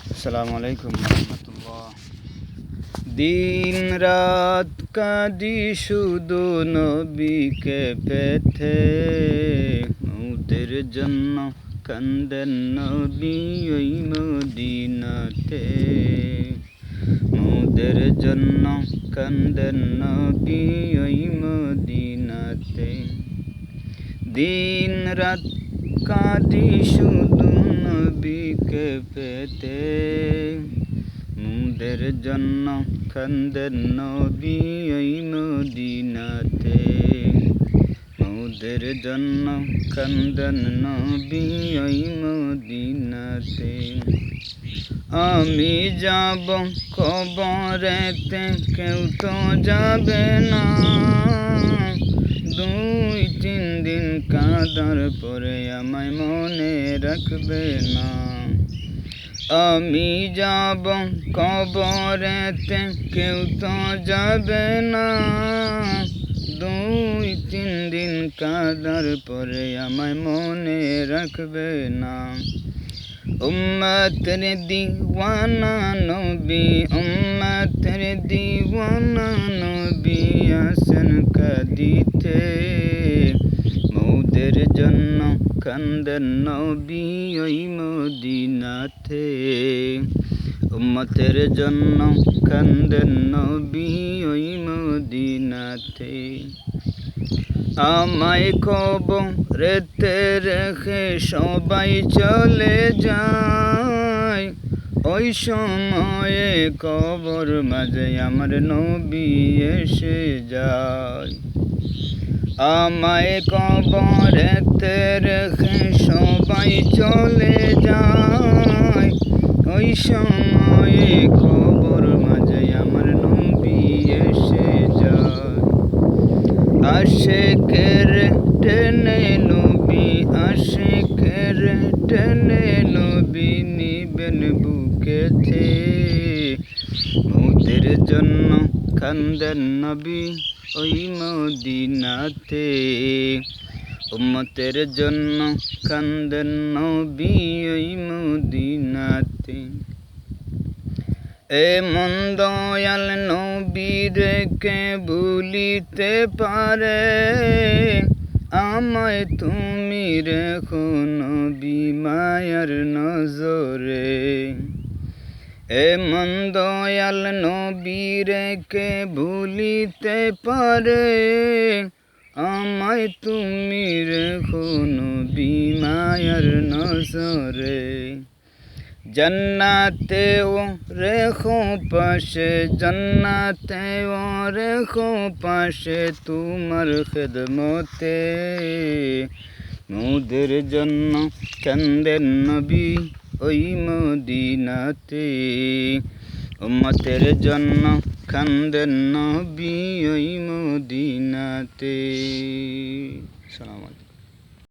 আসসালামু আলাইকুম রহমতুল্লাহ। দিন রাত কাঁদি শুধু নবীকে পেতে, মোদের জন্য কান্দেন নবী ওই মদিনাতে। মোদের জন্য কান্দেন নবী ওই মদিনাতে। দিন রাত কাঁদি শুধু নবীকে পেতে, মোদের জন্য কান্দেন নবী ওই মদিনাতে। মোদের জন্য কান্দেন নবী ওই মদিনাতে। আমি যাব কবরেতে, কেউ তো যাবে না, 2-3 দিন কাঁদার পরে আমায় মনে রাখবে না। আমি যাব কবরেতে, কেউ তো যাবে না, 2-3 দিন কাঁদার পরে আমায় মনে রাখবে না। উম্মতের দিওয়ানা নবী, উম্মতের দিওয়ানা নবী আসেন কাঁদিতে। মোদের জন্য কান্দেন নবী ওই মদিনাতে। উম্মতের জন্য কান্দেন নবী ওই মদিনাতে। আমায় কবরেতে রেখে সবাই চলে যায়, ওই সময়ে কবর মাঝে আমার নবী এসে যায়। আমায় কবরেতে রেখে সবাই চলে যায়, ওই সময়ে কবর মাঝে আমার নবী এসে যায়। আশিকের টেনে নবী, আশিকের টেনে নবী নিবেন বুকেতে। মোদের জন্য কান্দেন নবী ওই মদিনাতে। উম্মতের জন্য কান্দেন নবী ওই মদিনাতে। এমন দয়াল নবীরে কে ভুলিতে পারে, আমায় তুমি রেখো নবী মায়ার নজরে। এমন দয়াল নবীরে কে ভুলিতে পারে, আমায় তুমি রেখো নবী মায়ার নজরে। জান্নাতে ও রেখো পাশে, জান্নাতে ও রেখো পাশে তোমার খেদমতে। মোদের জন্য কান্দেন নবী ওই মদিনাতে। উম্মতের জন্য কান্দেন নবী ওই মদিনাতে। সালাম আলাইকুম।